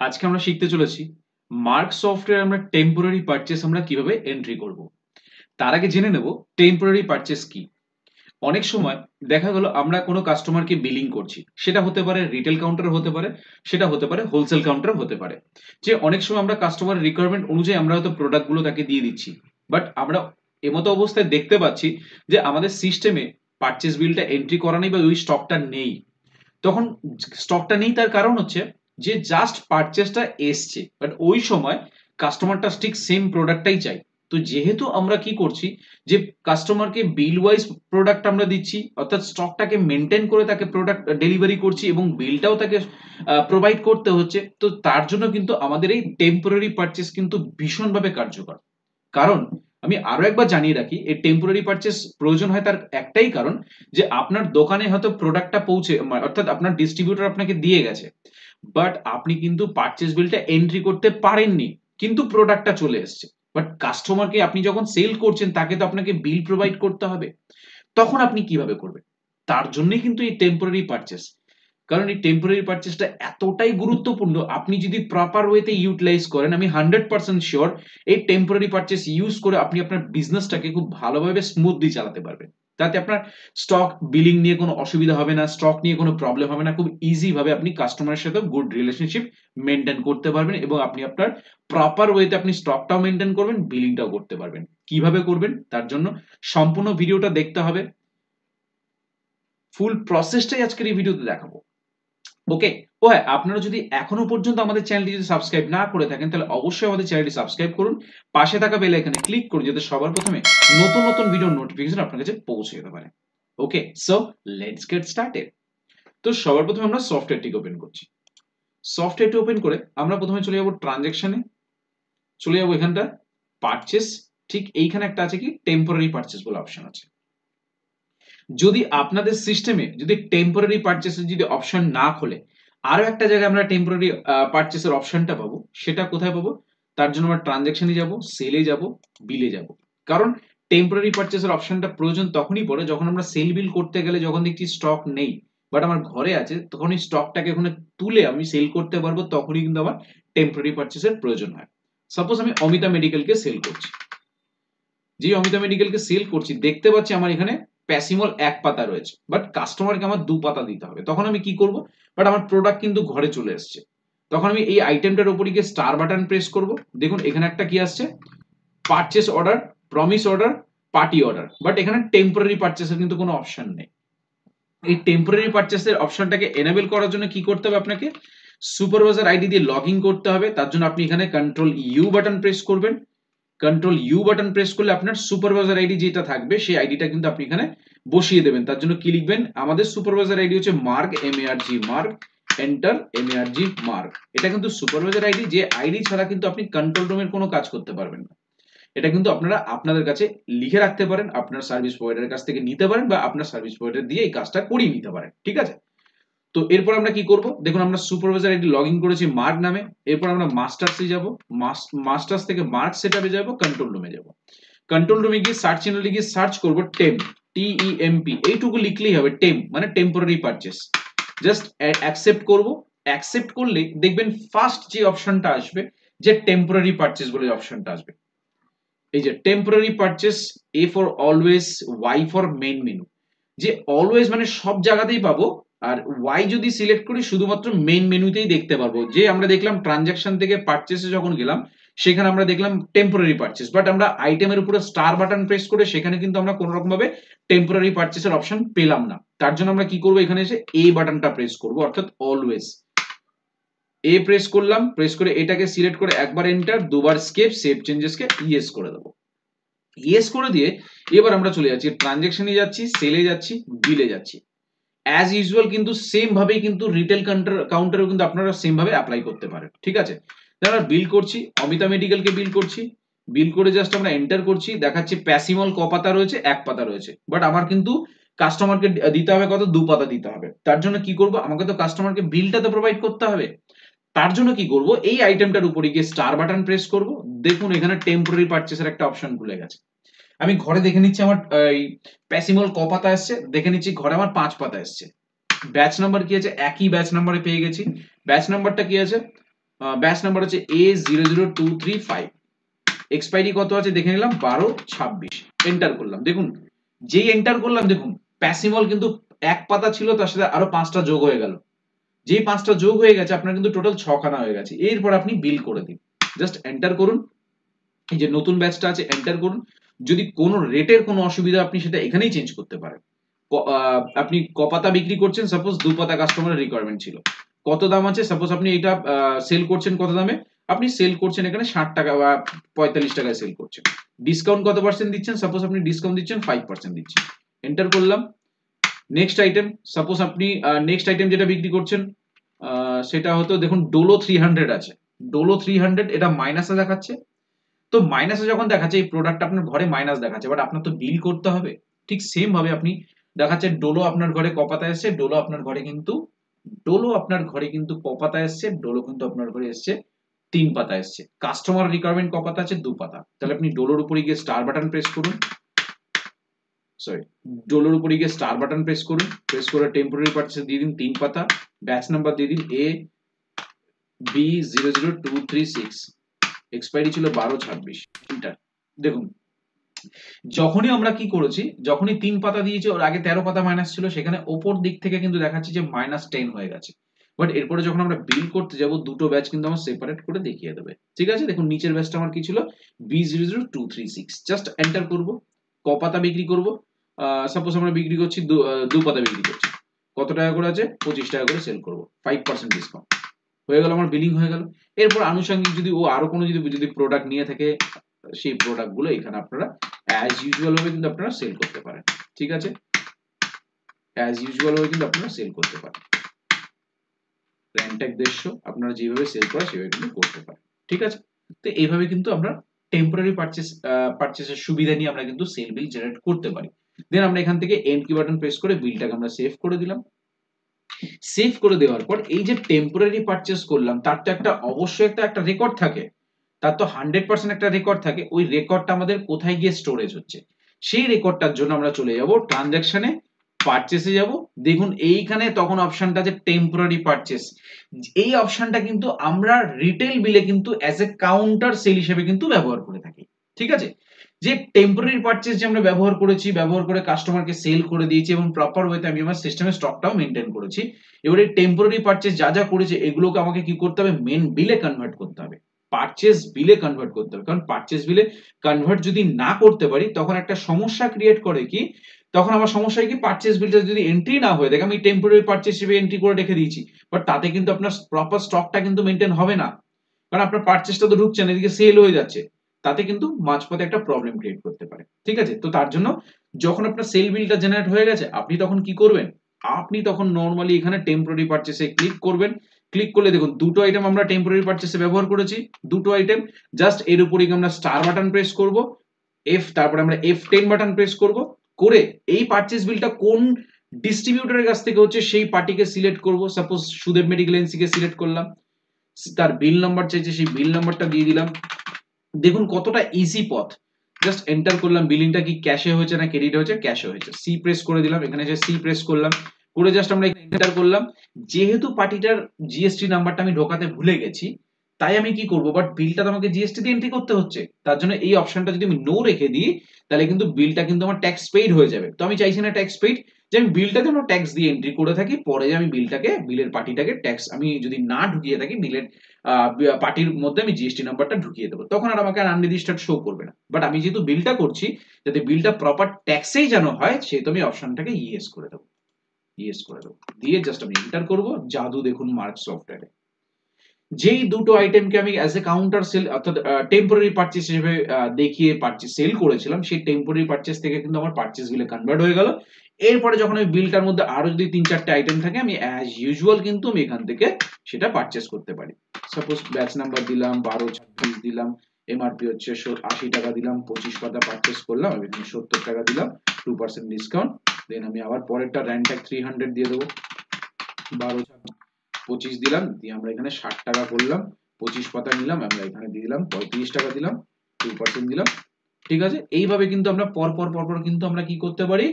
আজকে আমরা শিখতে চলেছি মার্ক সফটওয়্যার আমরা টেম্পোরারি পারচেস আমরা কিভাবে এন্ট্রি করব। তার আগে জেনে নেব টেম্পোরারি পারচেস কি। অনেক সময় দেখা গেল আমরা কোনো কাস্টমারকে বিলিং করছি, সেটা হতে পারে রিটেল কাউন্টার হতে পারে, সেটা হতে পারে হোলসেল কাউন্টার হতে পারে। যে অনেক সময় আমরা কাস্টমারের রিকোয়ারমেন্ট অনুযায়ী আমরা হয়তো প্রোডাক্টগুলো তাকে দিয়ে দিচ্ছি, বাট আমরা এমতো অবস্থায় দেখতে পাচ্ছি যে আমাদের সিস্টেমে পারচেস বিলটা এন্ট্রি করা নেই বা ওই স্টকটা নেই। তখন স্টকটা নেই তার কারণ হচ্ছে যে জাস্ট পারচেসটা এসছে, বাট ওই সময় কাস্টমারটা ঠিক সেম প্রোডাক্টটাই চাই। তো যেহেতু আমরা কি করছি যে কাস্টমারকে বিল ওয়াইজ প্রোডাক্ট আমরা দিচ্ছি, অর্থাৎ স্টকটাকে মেনটেন করে তাকে প্রোডাক্ট ডেলিভারি করছি এবং বিলটাও তাকে প্রোভাইড করতে হচ্ছে, তো তার জন্য কিন্তু আমাদের এই টেম্পোরারি পারচেস কিন্তু ভীষণভাবে কার্যকর। কারণ আমি আরো একবার জানিয়ে রাখি, এই টেম্পোরারি পারচেস প্রয়োজন হয় তার একটাই কারণ, যে আপনার দোকানে হয়তো প্রোডাক্টটা পৌঁছে অর্থাৎ আপনার ডিস্ট্রিবিউটর আপনাকে দিয়ে গেছে, বাট আপনি কিন্তু পারচেস বিলটা এন্ট্রি করতে পারেননি, কিন্তু প্রোডাক্টটা চলে এসেছে। বাট কাস্টমারকে আপনি যখন সেল করছেন তাকে তো আপনাকে বিল প্রোভাইড করতে হবে। তখন আপনি কিভাবে করবেন? তার জন্যই কিন্তু এই টেম্পোরারি পারচেস। কারণ এই টেম্পোরারি পারচেসটা এতটাই গুরুত্বপূর্ণ, আপনি যদি প্রপার ওয়েতে ইউটিলাইজ করেন, আমি 100% শিওর এই টেম্পোরারি পারচেস ইউজ করে আপনি আপনার বিজনেসটাকে খুব ভালোভাবে স্মুথলি চালাতে পারবেন। তাতে আপনার স্টক বিলিং নিয়ে কোনো অসুবিধা হবে না, স্টক নিয়ে কোনো প্রবলেম হবে না, খুব ইজি ভাবে আপনি কাস্টমারের সাথে গুড রিলেশনশিপ মেনটেন করতে পারবেন এবং আপনি আপনার প্রপার ওয়েতে আপনি স্টকটাও মেনটেন করবেন, বিলিংটাও করতে পারবেন। কিভাবে করবেন তার জন্য সম্পূর্ণ ভিডিওটা দেখতে হবে। ফুল প্রসেসটাই আজকের এই ভিডিওতে দেখাবো। ওকে। ও হ্যাঁ, আপনারা যদি এখনো পর্যন্ত আমাদের চ্যানেলটি যদি সাবস্ক্রাইব না করে থাকেন তাহলে অবশ্যই আমাদের চ্যানেলটি সাবস্ক্রাইব করুন, পাশে থাকা বেল আইকনে ক্লিক করুন যাতে সবার প্রথমে নতুন নতুন ভিডিওর নোটিফিকেশন আপনার কাছে পৌঁছে যেতে পারে। ওকে, সো লেটস গেট স্টার্টেড। তো সবার প্রথমে আমরা সফটওয়্যারটিকে ওপেন করছি। সফটওয়্যারটি ওপেন করে আমরা প্রথমে চলে যাব ট্রানজ্যাকশনে, চলে যাব এখানটা পারচেস, ঠিক এইখানে একটা আছে কি টেম্পোরারি পারচেস বলে অপশন আছে। যদি আপনাদের সিস্টেমে যদি টেম্পোরারি পারচেসের যদি অপশন না খোলে, আরো একটা জায়গায় আমরা টেম্পোরারি পারচেসের অপশনটা পাবো। সেটা কোথায় পাবো? তার জন্য আমরা ট্রানজ্যাকশনে যাব, সেলে যাব, বিলে যাব। কারণ টেম্পোরারি পারচেসের অপশনটা প্রয়োজন তখনই পড়ে যখন আমরা সেল বিল করতে গেলে যখন দেখছি স্টক নেই, বাট আমার ঘরে আছে, তখন এই স্টকটাকে ওখানে তুলে আমি সেল করতে পারবো, তখনই কিন্তু আমার টেম্পোরারি পারচেসের প্রয়োজন হয়। সাপোজ আমি অমিতা মেডিকেলকে সেল করছি, যে অমিতা মেডিকেলকে সেল করছি দেখতে পাচ্ছি আমার এখানে প্যাসিমল এক পাতা রয়েছে, বাট কাস্টমারকে আমার দু পাতা দিতে হবে। তখন আমি কি করব? বাট আমার প্রোডাক্ট কিন্তু ঘরে চলে এসেছে। তখন আমি এই আইটেমটার উপরে গিয়ে স্টার বাটন প্রেস করব। দেখুন এখানে একটা কি আসছে, purchase order, promise order, party order, but এখানে টেম্পোরারি পারচেসের কিন্তু কোনো অপশন নেই। এই টেম্পোরারি পারচেসের অপশনটাকে এনেবল করার জন্য কি করতে হবে? আপনাকে সুপারভাইজার আইডি দিয়ে লগ ইন করতে হবে। তার জন্য আপনি এখানে কন্ট্রোল ইউ বাটন প্রেস করবেন। কন্ট্রোল ইউ বাটন প্রেস করলে আপনার সুপারভাইজার আইডি যেটা থাকবে সেই আইডিটা কিন্তু আপনি এখানে বসিয়ে দেবেন। তার জন্য কি লিখবেন? আমাদের সুপারভাইজার আইডি হচ্ছে mark, MARG mark, enter MARG mark. এটা কিন্তু সুপারভাইজার আইডি, যে আইডি ছাড়া কিন্তু আপনি কন্ট্রোল রুমের কোনো কাজ করতে পারবেন না। এটা কিন্তু আপনারা আপনাদের কাছে লিখে রাখতে পারেন, আপনার সার্ভিস প্রোভাইডারের কাছ থেকে নিতে পারেন বা আপনার সার্ভিস প্রোভাইডার দিয়ে এই কাজটা করিয়ে নিতে পারেন। ঠিক আছে? তো এরপর আমরা কি করব? দেখুন আমরা সুপারভাইজার আইডি লগ ইন করেছি মার্ক নামে। এরপর আমরা মাস্টার্সে যাব, মাস্টার্স থেকে মার্ক সেটআপে যাব, কন্ট্রোল রুমে যাব। কন্ট্রোল রুমে গিয়ে সার্চ চ্যানেলে গিয়ে সার্চ করব টেম্প, TEMP, এইটুকু লিখলেই হবে, টেম্প মানে টেম্পোরারি পারচেস। জাস্ট অ্যাকসেপ্ট করব। অ্যাকসেপ্ট করলে দেখবেন ফার্স্ট যে অপশনটা আসবে, যে টেম্পোরারি পারচেস বলে অপশনটা আসবে, এই যে temporary purchase, A for always, Y for main menu. যে অলওয়েজ মানে সব জায়গাতেই পাবো, আর ওয়াই যদি সিলেক্ট করি শুধুমাত্র মেইন মেনুতেই দেখতে পারবো। যে আমরা দেখলাম ট্রানজাকশন থেকে পারচেসে যখন গেলাম সেখানে আমরা দেখলাম টেম্পোরারি পারচেস, বাট আমরা আইটেমের উপরে স্টার বাটন প্রেস করে সেখানে কিন্তু আমরা কোনো রকম ভাবে টেম্পোরারি পারচেসের অপশন পেলাম না। তার জন্য আমরা কি করব? এখানে এসে এ বাটনটা প্রেস করব, অর্থাৎ অলওয়েজ এ প্রেস করলাম। প্রেস করে এটাকে সিলেক্ট করে একবার এন্টার, দুবার স্কেপ, সেভ চেঞ্জেসকে ইয়েস করে দেবো। ইয়েস করে দিয়ে এবার আমরা চলে যাচ্ছি ট্রানজাকশনে, যাচ্ছি সেলে, যাচ্ছি বিলে, যাচ্ছি। অ্যাজ ইউজুয়াল কিন্তু সেম ভাবেই কিন্তু রিটেল কাউন্টারেও কিন্তু আপনারা সেম ভাবে অ্যাপ্লাই করতে পারেন। ঠিক আছে? আমরা বিল করছি, অমিতা মেডিকেলকে বিল করছি। বিল করে জাস্ট আমরা এন্টার করছি, দেখাচ্ছি প্যাসিমল ক পাতা রয়েছে, এক পাতা রয়েছে, বাট আমার কিন্তু কাস্টমারকে দিতে হবে কত? দু পাতা দিতে হবে। তার জন্য কি করব? আমাকে তো কাস্টমারকে বিলটা তো প্রোভাইড করতে হবে। তার জন্য কি করব? এই আইটেমটার উপরে গিয়ে স্টার বাটন প্রেস করব। দেখুন এখানে টেম্পোরারি পারচেসের একটা অপশন খুলে গেছে। আমি ঘরে দেখে নিচ্ছি আমার এই প্যাসিমল ক পাতা এসছে, দেখে নিচ্ছি ঘরে আমার 5 পাতা এসছে। ব্যাচ নাম্বার কি আছে? একই ব্যাচ নাম্বারে পেয়ে গেছি। ব্যাচ নাম্বারটা কি আছে? ব্যাচ নাম্বার হচ্ছে A00235, এক্সপায়ারি কত আছে দেখে নিলাম 12/26, এন্টার করলাম। দেখুন যেই এন্টার করলাম দেখুন প্যাসিমল কিন্তু এক পাতা ছিল, তার সাথে আরো 5টা যোগ হয়ে গেল। যেই 5টা যোগ হয়ে গেছে আপনার কিন্তু টোটাল 6খানা হয়ে গেছে। এরপর আপনি বিল করে দিন, জাস্ট এন্টার করুন। এই যে নতুন ব্যাচটা আছে এন্টার করুন। যদি কোনো রেটের কোনো অসুবিধা আপনি সেটা এখানেই চেঞ্জ করতে পারেন। আপনি ক পাতা বিক্রি করছেন, সাপোজ 2 পাতা কাস্টমারের রিকোয়ারমেন্ট ছিল, কত দাম আছে, সাপোজ আপনি এটা সেল করছেন কত দামে, আপনি সেল করছেন এখানে 60 টাকা বা 45 টাকায় সেল করছেন। ডিসকাউন্ট কত পার্সেন্ট দিচ্ছেন, সাপোজ আপনি ডিসকাউন্ট দিচ্ছেন 5% দিচ্ছেন, এন্টার করলাম। নেক্সট আইটেম, সাপোজ আপনি নেক্সট আইটেম যেটা বিক্রি করছেন সেটা হয়তো দেখুন ডোলো 300 আছে, ডোলো 300 এটা মাইনাসে দেখাচ্ছে। তো মাইনাসে যখন দেখাচ্ছে এই প্রোডাক্ট আপনার ঘরে মাইনাস দেখাচ্ছে, বাট আপনার তো বিল করতে হবে। ঠিক সেম ভাবে আপনি দেখাচ্ছে ডোলো আপনার ঘরে ক পাতা এসছে, ডোলো আপনার ঘরে কিন্তু ক পাতা এসছে, ডোলো কিন্তু আপনার ঘরে এসছে 3 পাতা এসছে। কাস্টমার রিকোয়ারমেন্ট ক পাতা আছে, 2 পাতা। তাহলে আপনি ডোলোর উপরে গিয়ে স্টার বাটন প্রেস করুন, সরি ডোলোর উপরে গিয়ে স্টার বাটন প্রেস করুন, প্রেস করে টেম্পোরারি পারচেজ দিয়ে দিন 3 পাতা, ব্যাচ নাম্বার দিয়ে দিন AB00236, এক্সপায়ারি ছিল 12/26, এন্টার। দেখুন যখনই আমরা কি করেছি, যখনই 3 পাতা দিয়েছি ওর আগে 13 পাতা মাইনাস ছিল, সেখানে ওপর দিক থেকে কিন্তু দেখাচ্ছে যে -10 হয়ে গেছে। বাট এরপরে যখন আমরা বিল করতে যাব দুটো ব্যাচ কিন্তু আমার সেপারেট করে দেখিয়ে দেবে। ঠিক আছে, দেখুন নিচের ব্যাচটা আমার কি ছিল B00236, জাস্ট এন্টার করব। ক পাতা বিক্রি করব, সাপোজ আমরা বিক্রি করছি 2 পাতা বিক্রি করছি, কত টাকা করে আছে, 25 টাকা করে সেল করব, 5% ডিসকাউন্ট হয়ে গেল, আমার বিলিং হয়ে গেল। এরপর আনুষঙ্গিক যদি ও আরো কোনো যদি প্রোডাক্ট নিয়ে থাকে, সেই প্রোডাক্ট গুলো এখানে আপনারা অ্যাজ ইউজুয়াল ভাবে কিন্তু আপনারা সেল করতে পারেন। ঠিক আছে, অ্যাজ ইউজুয়াল ভাবে কিন্তু আপনারা সেল করতে পারেন। র্যান্ট্যাগ 150 আপনারা যেভাবে সেল করা সেভাবে কিন্তু করতে পারেন। ঠিক আছে, তো এইভাবে কিন্তু আমরা টেম্পোরারি পারচেসের সুবিধা নিয়ে আমরা কিন্তু সেল বিল জেনারেট করতে পারি। দেন আমরা এখান থেকে এন্ড কি বাটন প্রেস করে বিলটাকে আমরা সেভ করে দিলাম। সেভ করে দেওয়ার পর এই যে টেম্পোরারি পারচেস করলাম তার তো অবশ্যই একটা রেকর্ড থাকে, তার তো 100% একটা রেকর্ড থাকে। ওই রেকর্ডটা আমাদের কোথায় গিয়ে স্টোরেজ হচ্ছে, সেই রেকর্ডটার জন্য আমরা চলে যাব ট্রানজাকশনে, পারচেসে যাব। দেখুন এইখানে তখন অপশনটা আছে টেম্পোরারি পারচেস। এই অপশনটা কিন্তু আমরা রিটেল বিলে কিন্তু অ্যাজ এ কাউন্টার সেল হিসেবে কিন্তু ব্যবহার করে থাকি। ঠিক আছে, যে টেম্পোরারি পারচেস যে আমরা ব্যবহার করেছি, ব্যবহার করে কাস্টমারকে সেল করে দিয়েছি এবং প্রপার ওয়েতে আমি আমার সিস্টেমে স্টকটাও মেইনটেইন করেছি। এবারে টেম্পোরারি পারচেস যা যা করেছে এগুলোকে আমাকে কি করতে হবে, মেন বিলে কনভার্ট করতে হবে, পারচেস বিলে কনভার্ট করতে হবে। কারণ পারচেস বিলে কনভার্ট যদি না করতে পারি তখন একটা সমস্যা ক্রিয়েট করে কি, তখন আমার সমস্যা হয় কি, পারচেস বিলটা যদি এন্ট্রি না হয়ে থাকে, আমি টেম্পোরারি পারচেস হিসেবে এন্ট্রি করে রেখে দিয়েছি, বাট তাতে কিন্তু আপনার প্রপার স্টকটা কিন্তু মেইনটেইন হবে না, কারণ আপনার পারচেসটা তো ঢুকছে না, এদিকে সেল হয়ে যাচ্ছে, তাতে কিন্তু মাঝপথে একটা প্রবলেম ক্রিয়েট করতে পারে। ঠিক আছে, তো তার জন্য যখন আপনার সেল বিলটা জেনারেট হয়ে গেছে আপনি তখন কি করবেন, আপনি তখন নরমালি এখানে টেম্পোরারি পারচেসে ক্লিক করবেন। ক্লিক করলে দেখুন দুটো আইটেম আমরা টেম্পোরারি পারচেসে ব্যবহার করেছি, দুটো আইটেম। জাস্ট এর উপরে আমরা স্টার বাটন প্রেস করব, তারপরে আমরা F10 বাটন প্রেস করব, করে এই পারচেস বিলটা কোন ডিস্ট্রিবিউটরের কাছ থেকে হচ্ছে সেই পার্টিকে সিলেক্ট করব। সাপোজ সুদেব মেডিকেল এনসি কে সিলেক্ট করলাম, তার বিল নাম্বার চাইছে, সেই বিল নাম্বারটা দিয়ে দিলাম। দেখুন কতটা ইজি পথ, জাস্ট এন্টার করলাম বিলিংটা কি ক্যাশে হয়েছে না ক্রেডিট হয়েছে, ক্যাশে হয়েছে, সি প্রেস করে দিলাম, এখানে যে সি প্রেস করলাম, করে জাস্ট আমরা এন্টার করলাম। যেহেতু পার্টিটার জিএসটি নাম্বারটা আমি ঢোকাতে ভুলে গেছি, তাই আমি কি করব, বাট বিলটা তো আমাকে জিএসটি দিয়ে এন্ট্রি করতে হচ্ছে, তার জন্য এই অপশনটা যদি আমি নো রেখে দিই তাহলে কিন্তু বিলটা কিন্তু আমার ট্যাক্স পেইড হয়ে যাবে। তো আমি চাইছি না ট্যাক্স পেইড, যে আমি বিলটাকে আমরা ট্যাক্স দিয়ে এন্ট্রি করে থাকি, পরে যে আমি বিলের পার্টিটাকে ট্যাক্স আমি যদি না ঢুকিয়ে থাকি, বিলের পার্টির মধ্যে আমি জিএসটি নাম্বারটা ঢুকিয়ে দেবো, তখন আর আমাকে আনরেজিস্টার্ড শো করবে না। বাট আমি যেহেতু বিলটা করছি, যাতে বিলটা প্রপার ট্যাক্সেই যেন হয়, সেহেতু আমি অপশনটাকে ইয়েস করে দেবো, দিয়ে জাস্ট আমি এন্টার করব। জাদু দেখুন মার্ক সফটওয়্যারে যেই দুটো আইটেমকে আমি অ্যাজ এ কাউন্টার সেল অর্থাৎ টেম্পোরারি পারচেস হিসেবে দেখিয়ে পারচেস সেল করেছিলাম, সেই টেম্পোরারি পারচেস থেকে কিন্তু আমার পারচেস বিলে কনভার্ট হয়ে গেল। এরপরে যখন আমি বিলটার মধ্যে আরো যদি 3-4টা আইটেম থাকে, আমি অ্যাজ ইউজুয়াল কিন্তু আমি এখান থেকে সেটা পারচেস করতে পারি। সাপোজ ব্যাচ নাম্বার দিলাম 12/26 দিলাম, এমআরপি হচ্ছে 80 টাকা দিলাম, 25 পাতা পারচেস করলাম, আমি এখানে 70 টাকা দিলাম, 2% ডিসকাউন্ট। দেন আমি আবার পরেরটা র্যান্ট্যাগ 300 দিয়ে দেবো, 12/25 দিলাম, দিয়ে আমরা এখানে 60 টাকা করলাম, 25 পাতা নিলাম, আমরা এখানে দিয়ে দিলাম 35 টাকা দিলাম, 2% দিলাম। ঠিক আছে, এইভাবে কিন্তু আমরা পর পর কিন্তু আমরা কি করতে পারি,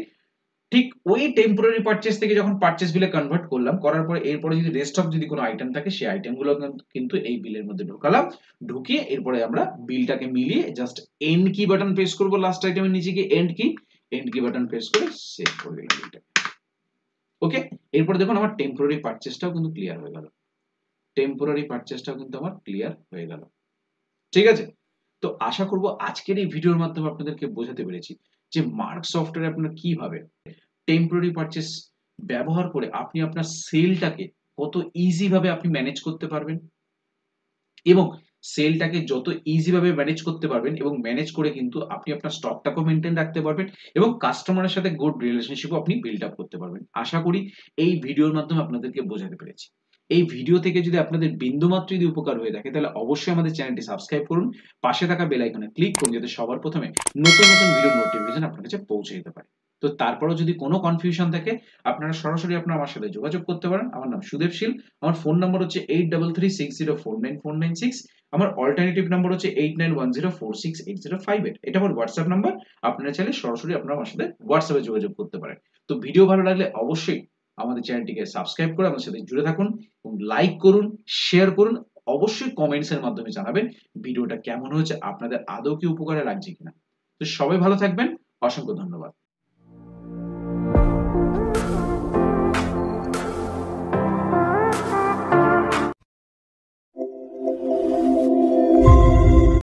ঠিক ওই টেম্পোরারি পারচেজ থেকে যখন পারচেজ বিলে কনভার্ট করলাম, করার পরে এরপরে যদি রেস্ট অফ যদি কোনো আইটেম থাকে সেই আইটেমগুলো কিন্তু এই বিলের মধ্যে ঢোকালাম। ঢুকিয়ে এরপরে আমরা বিলটাকে মিলিয়ে জাস্ট এন্ড কি বাটন প্রেস করব, লাস্ট আইটেমের নিচে গিয়ে এন্ড কি বাটন প্রেস করে সেভ করে দিলাম বিলটা। ওকে, এরপরে দেখুন আমার টেম্পোরারি পারচেজটাও কিন্তু ক্লিয়ার হয়ে গেল। টেম্পোরারি পারচেজটাও কিন্তু আমার ক্লিয়ার হয়ে গেল। ঠিক আছে? তো আশা করব আজকের এই ভিডিওর মাধ্যমে আপনাদেরকে বোঝাতে পেরেছি যে মার্ক সফটওয়্যারে আপনারা কিভাবে টেম্পোরারি পারচেজ ব্যবহার করে আপনি আপনার সেলটাকে কত ইজি ভাবে আপনি ম্যানেজ করতে পারবেন, এবং সেলটাকে যত ইজি ভাবে ম্যানেজ করতে পারবেন এবং ম্যানেজ করে কিন্তু আপনি আপনার স্টকটাকেও মেইনটেইন রাখতে পারবেন এবং কাস্টমারের সাথে গুড রিলেশনশিপও আপনি বিল্ড আপ করতে পারবেন। আশা করি এই ভিডিওর মাধ্যমে আপনাদেরকে বোঝাতে পেরেছি। এই ভিডিও থেকে যদি আপনাদের বিন্দুমাত্র যদি উপকার হয়ে থাকে তাহলে অবশ্যই আমাদের চ্যানেলটি সাবস্ক্রাইব করুন, পাশে থাকা বেল আইকনে ক্লিক করুন যাতে সবার প্রথমে নতুন নতুন ভিডিওর নোটিফিকেশন আপনার কাছে পৌঁছে যেতে পারে। তো তারপরেও যদি কোনো কনফিউশন থাকে আপনারা সরাসরি আমার সাথে যোগাযোগ করতে পারেন। আমার নাম সুদেব শীল, আমার ফোন নাম্বার হচ্ছে 8336049496। আমার অল্টারনেটিভ নাম্বার হচ্ছে 8910468058। এটা আমার হোয়াটসঅ্যাপ নাম্বার। আপনারা চাইলে সরাসরি আমার সাথে হোয়াটসঅ্যাপে যোগাযোগ করতে পারেন। তো ভিডিও ভালো লাগলে অবশ্যই আমাদের চ্যানেলটিকে সাবস্ক্রাইব করে আমাদের সাথে জুড়ে থাকুন এবং লাইক করুন, শেয়ার করুন। অবশ্যই কমেন্টস এর মাধ্যমে জানাবেন ভিডিওটা কেমন হয়েছে, আপনাদের আদৌ কি উপকারে লাগছে কিনা। তো সবাই ভালো থাকবেন। অসংখ্য ধন্যবাদ।